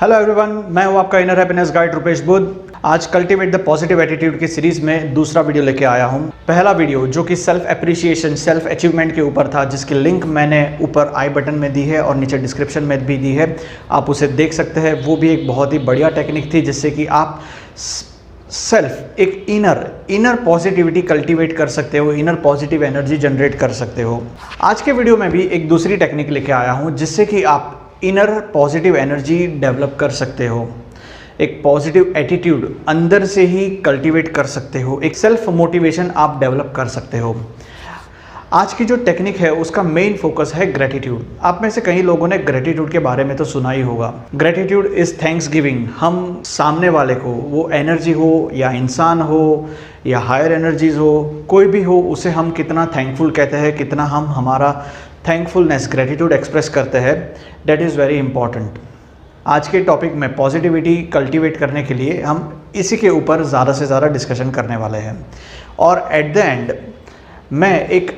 Hello everyone, मैं हूं आपका inner happiness guide Rupesh Buddha. आज कल्टीवेट द पॉजिटिव एटीट्यूड की सीरीज में दूसरा वीडियो लेके आया हूं। पहला वीडियो जो कि सेल्फ एप्रिसिएशन, सेल्फ अचीवमेंट के ऊपर था, जिसकी लिंक मैंने ऊपर आई बटन में दी है और नीचे डिस्क्रिप्शन में भी दी है, आप उसे देख सकते हैं। वो भी एक बहुत ही बढ़िया टेक्निक थी जिससे कि आप सेल्फ एक इनर पॉजिटिविटी कल्टीवेट कर सकते हो, इनर पॉजिटिव एनर्जी जनरेट कर सकते हो। आज के वीडियो में भी एक दूसरी टेक्निक लेके आया हूँ जिससे कि आप इनर पॉजिटिव एनर्जी डेवलप कर सकते हो, एक पॉजिटिव एटीट्यूड अंदर से ही कल्टीवेट कर सकते हो, एक सेल्फ मोटिवेशन आप डेवलप कर सकते हो। आज की जो टेक्निक है उसका मेन फोकस है ग्रेटिट्यूड। आप में से कई लोगों ने ग्रेटिट्यूड के बारे में तो सुना ही होगा। Gratitude is thanks giving. हम सामने वाले को, वो एनर्जी हो या इंसान हो या हायर एनर्जीज हो, कोई भी हो, उसे हम कितना थैंकफुल कहते हैं, कितना हम हमारा थैंकफुलनेस, ग्रेटिट्यूड एक्सप्रेस करते हैं, डेट इज़ वेरी इंपॉर्टेंट। आज के टॉपिक में पॉजिटिविटी कल्टीवेट करने के लिए हम इसी के ऊपर ज़्यादा से ज़्यादा डिस्कशन करने वाले हैं। और एट द एंड मैं एक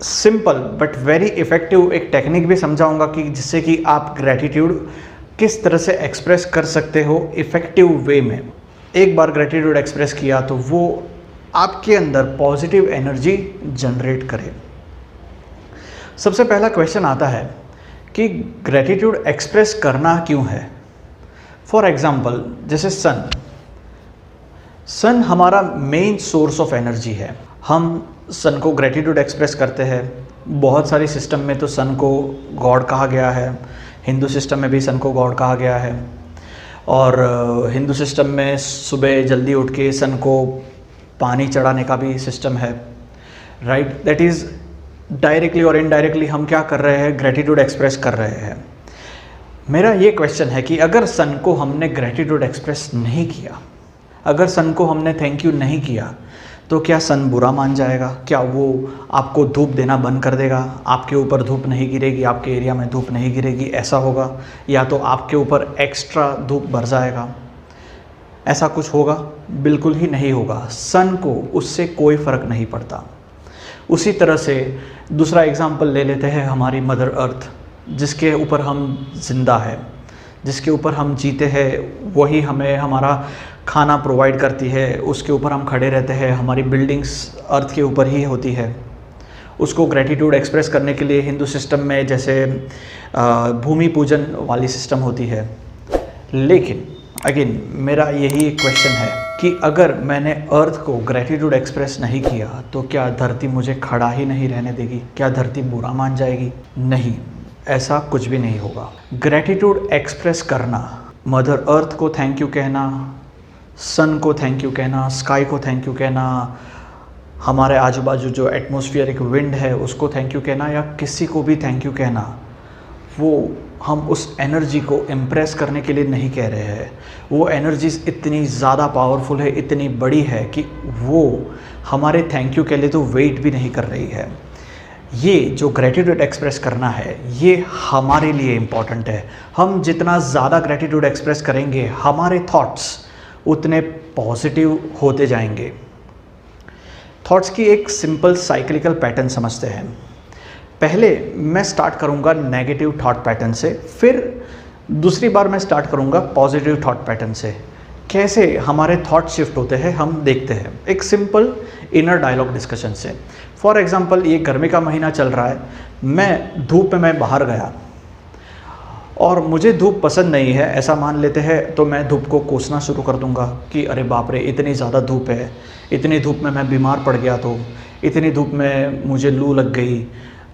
सिंपल बट वेरी इफ़ेक्टिव एक टेक्निक भी समझाऊंगा कि जिससे कि आप ग्रेटिट्यूड किस तरह से एक्सप्रेस कर सकते हो इफ़ेक्टिव वे में। एक बार ग्रेटिट्यूड एक्सप्रेस किया तो वो आपके अंदर पॉजिटिव एनर्जी जनरेट करे। सबसे पहला क्वेश्चन आता है कि ग्रेटिट्यूड एक्सप्रेस करना क्यों है। फॉर एग्जाम्पल, जैसे सन हमारा मेन सोर्स ऑफ एनर्जी है। हम सन को ग्रेटिट्यूड एक्सप्रेस करते हैं। बहुत सारी सिस्टम में तो सन को गॉड कहा गया है। हिंदू सिस्टम में भी सन को गॉड कहा गया है। और हिंदू सिस्टम में सुबह जल्दी उठ के सन को पानी चढ़ाने का भी सिस्टम है, राइट। दैट इज़ डायरेक्टली और इनडायरेक्टली हम क्या कर रहे हैं, ग्रेटिट्यूड एक्सप्रेस कर रहे हैं। मेरा ये क्वेश्चन है कि अगर सन को हमने ग्रेटिट्यूड एक्सप्रेस नहीं किया, अगर सन को हमने थैंक यू नहीं किया, तो क्या सन बुरा मान जाएगा? क्या वो आपको धूप देना बंद कर देगा? आपके ऊपर धूप नहीं गिरेगी, आपके एरिया में धूप नहीं गिरेगी, ऐसा होगा? या तो आपके ऊपर एक्स्ट्रा धूप भर जाएगा? ऐसा कुछ होगा? बिल्कुल ही नहीं होगा। सन को उससे कोई फ़र्क नहीं पड़ता। उसी तरह से दूसरा एग्जाम्पल ले लेते हैं, हमारी मदर अर्थ, जिसके ऊपर हम जिंदा है, जिसके ऊपर हम जीते हैं, वही हमें हमारा खाना प्रोवाइड करती है, उसके ऊपर हम खड़े रहते हैं, हमारी बिल्डिंग्स अर्थ के ऊपर ही होती है। उसको ग्रेटिट्यूड एक्सप्रेस करने के लिए हिंदू सिस्टम में जैसे भूमि पूजन वाली सिस्टम होती है। लेकिन अगेन मेरा यही एक क्वेश्चन है कि अगर मैंने अर्थ को ग्रेटिट्यूड एक्सप्रेस नहीं किया तो क्या धरती मुझे खड़ा ही नहीं रहने देगी? क्या धरती बुरा मान जाएगी? नहीं, ऐसा कुछ भी नहीं होगा। ग्रेटिट्यूड एक्सप्रेस करना, मदर अर्थ को थैंक यू कहना, सन को थैंक यू कहना, स्काई को थैंक यू कहना, हमारे आजू बाजू जो एटमॉस्फेरिक विंड है उसको थैंक यू कहना, या किसी को भी थैंक यू कहना, वो हम उस एनर्जी को इम्प्रेस करने के लिए नहीं कह रहे हैं। वो एनर्जीज इतनी ज़्यादा पावरफुल है, इतनी बड़ी है कि वो हमारे थैंक यू के लिए तो वेट भी नहीं कर रही है। ये जो ग्रेटिट्यूड एक्सप्रेस करना है ये हमारे लिए इम्पॉर्टेंट है। हम जितना ज़्यादा ग्रेटिट्यूड एक्सप्रेस करेंगे, हमारे थॉट्स उतने पॉजिटिव होते जाएंगे। थॉट्स की एक सिंपल साइक्लिकल पैटर्न समझते हैं। पहले मैं स्टार्ट करूंगा नेगेटिव थॉट पैटर्न से, फिर दूसरी बार मैं स्टार्ट करूंगा पॉजिटिव थॉट पैटर्न से। कैसे हमारे थॉट शिफ्ट होते हैं हम देखते हैं एक सिंपल इनर डायलॉग डिस्कशन से। फॉर एग्जांपल, ये गर्मी का महीना चल रहा है, मैं धूप में बाहर गया और मुझे धूप पसंद नहीं है, ऐसा मान लेते हैं, तो मैं धूप को कोसना शुरू कर दूंगा कि अरे बाप रे, इतनी ज़्यादा धूप है, इतनी धूप में मैं बीमार पड़ गया, तो इतनी धूप में मुझे लू लग गई,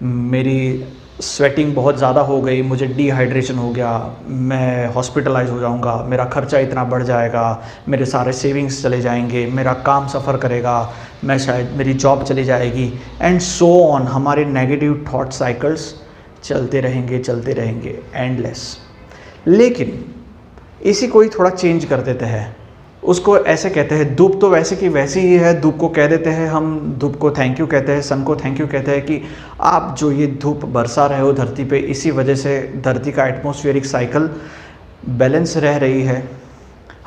मेरी स्वेटिंग बहुत ज़्यादा हो गई, मुझे डिहाइड्रेशन हो गया, मैं हॉस्पिटलाइज हो जाऊंगा, मेरा खर्चा इतना बढ़ जाएगा, मेरे सारे सेविंग्स चले जाएंगे, मेरा काम सफ़र करेगा, मैं शायद मेरी जॉब चली जाएगी, एंड सो ऑन। हमारे नेगेटिव थॉट साइकिल्स चलते रहेंगे एंडलेस। लेकिन इसी को ही थोड़ा चेंज कर देते हैं, उसको ऐसे कहते हैं, धूप तो वैसे की वैसी ही है, धूप को कह देते हैं हम, धूप को थैंक यू कहते हैं, सन को थैंक यू कहते हैं कि आप जो ये धूप बरसा रहे हो धरती पे, इसी वजह से धरती का एटमॉस्फेरिक साइकिल बैलेंस रह रही है,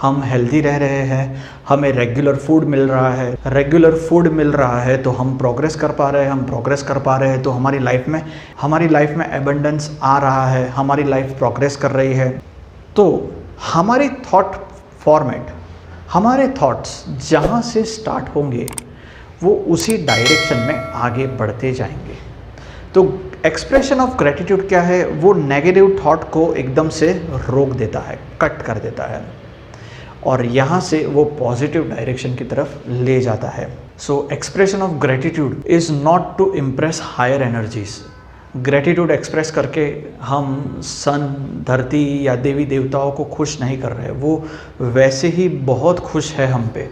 हम हेल्दी रह रहे हैं, हमें रेगुलर फूड मिल रहा है, तो हम प्रोग्रेस कर पा रहे हैं, तो हमारी लाइफ में एबंडेंस आ रहा है, हमारी लाइफ प्रोग्रेस कर रही है। तो हमारी थॉट फॉर्मेट, हमारे थॉट्स जहाँ से स्टार्ट होंगे वो उसी डायरेक्शन में आगे बढ़ते जाएंगे। तो एक्सप्रेशन ऑफ ग्रेटिट्यूड क्या है? वो नेगेटिव थॉट को एकदम से रोक देता है, कट कर देता है और यहाँ से वो पॉजिटिव डायरेक्शन की तरफ ले जाता है। So expression of gratitude is not to impress higher energies. Gratitude express करके हम सन, धरती या देवी देवताओं को खुश नहीं कर रहे, वो वैसे ही बहुत खुश है हम पे।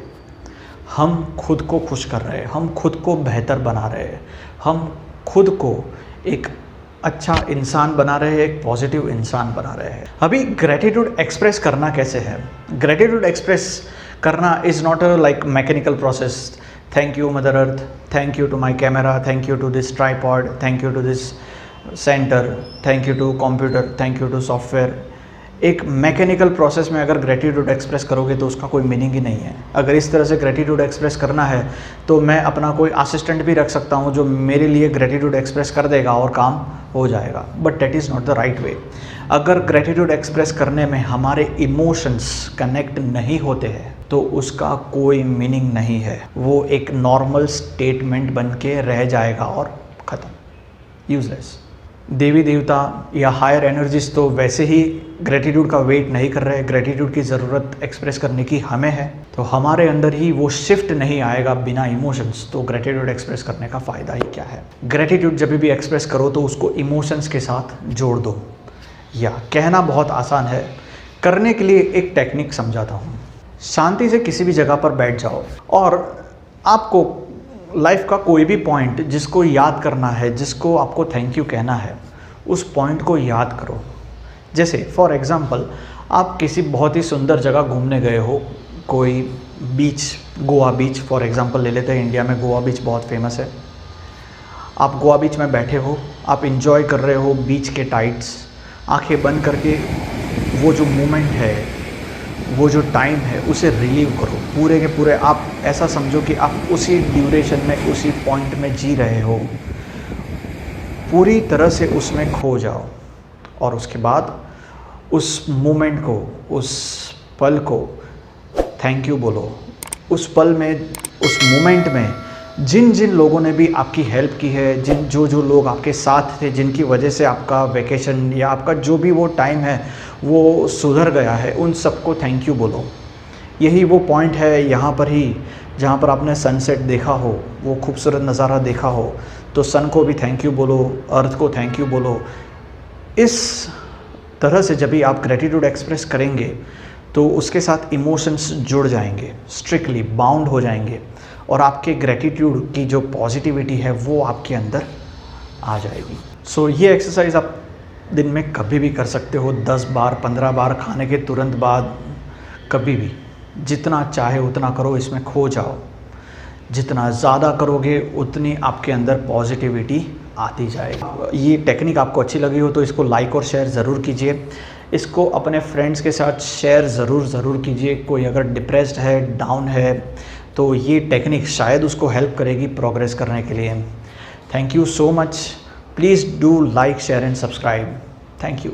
हम खुद को खुश कर रहे हैं, हम खुद को बेहतर बना रहे हैं, हम खुद को एक अच्छा इंसान बना रहे हैं, एक पॉजिटिव इंसान बना रहे हैं। अभी ग्रेटिट्यूड एक्सप्रेस करना कैसे है? ग्रेटिट्यूड एक्सप्रेस करना is not a like mechanical process. Thank you mother earth, thank you to my camera, thank you to this tripod, thank you to this centre, thank you to computer, thank you to software. एक mechanical process में अगर gratitude express करोगे तो उसका कोई meaning ही नहीं है। अगर इस तरह से ग्रेटिट्यूड एक्सप्रेस करना है तो मैं अपना कोई असिस्टेंट भी रख सकता हूँ जो मेरे लिए ग्रेटिट्यूड एक्सप्रेस कर देगा और काम हो जाएगा, but that is not the right way. अगर ग्रेटिट्यूड एक्सप्रेस करने में हमारे इमोशंस कनेक्ट नहीं होते हैं तो उसका कोई मीनिंग नहीं है, वो एक नॉर्मल स्टेटमेंट बन के रह जाएगा और ख़त्म, यूजलेस। देवी देवता या हायर एनर्जीज तो वैसे ही ग्रेटिट्यूड का वेट नहीं कर रहे, ग्रेटिट्यूड की ज़रूरत एक्सप्रेस करने की हमें है, तो हमारे अंदर ही वो शिफ्ट नहीं आएगा बिना इमोशंस, तो ग्रेटिट्यूड एक्सप्रेस करने का फ़ायदा ही क्या है? ग्रेटिट्यूड जब भी एक्सप्रेस करो तो उसको इमोशंस के साथ जोड़ दो। या कहना बहुत आसान है, करने के लिए एक टेक्निक समझाता हूँ। शांति से किसी भी जगह पर बैठ जाओ और आपको लाइफ का कोई भी पॉइंट जिसको याद करना है, जिसको आपको थैंक यू कहना है, उस पॉइंट को याद करो। जैसे फॉर एग्ज़ाम्पल आप किसी बहुत ही सुंदर जगह घूमने गए हो, कोई बीच, गोवा बीच फॉर एग्ज़ाम्पल ले लेते हैं, इंडिया में गोवा बीच बहुत फेमस है। आप गोवा बीच में बैठे हो, आप इंजॉय कर रहे हो बीच के टाइड्स, आंखें बंद करके वो जो मोमेंट है, वो जो टाइम है उसे रिलीव करो पूरे के पूरे। आप ऐसा समझो कि आप उसी ड्यूरेशन में, उसी पॉइंट में जी रहे हो, पूरी तरह से उसमें खो जाओ और उसके बाद उस मोमेंट को, उस पल को थैंक यू बोलो। उस पल में, उस मोमेंट में जिन जिन लोगों ने भी आपकी हेल्प की है, जो लोग आपके साथ थे, जिनकी वजह से आपका वैकेशन या आपका जो भी वो टाइम है वो सुधर गया है, उन सबको थैंक यू बोलो। यही वो पॉइंट है यहाँ पर ही जहाँ पर आपने सनसेट देखा हो, वो खूबसूरत नज़ारा देखा हो, तो सन को भी थैंक यू बोलो, अर्थ को थैंक यू बोलो। इस तरह से जब भी आप ग्रेटिट्यूड एक्सप्रेस करेंगे तो उसके साथ इमोशंस जुड़ जाएंगे, स्ट्रिक्टली बाउंड हो जाएंगे और आपके ग्रेटिट्यूड की जो पॉजिटिविटी है वो आपके अंदर आ जाएगी। सो ये एक्सरसाइज आप दिन में कभी भी कर सकते हो, 10 बार, 15 बार, खाने के तुरंत बाद, कभी भी जितना चाहे उतना करो, इसमें खो जाओ। जितना ज़्यादा करोगे उतनी आपके अंदर पॉजिटिविटी आती जाएगी। ये टेक्निक आपको अच्छी लगी हो तो इसको लाइक और शेयर ज़रूर कीजिए। इसको अपने फ्रेंड्स के साथ शेयर ज़रूर कीजिए। कोई अगर डिप्रेस्ड है, डाउन है, तो ये टेक्निक शायद उसको हेल्प करेगी प्रोग्रेस करने के लिए। Thank you so much. Please do like, share and subscribe. Thank you.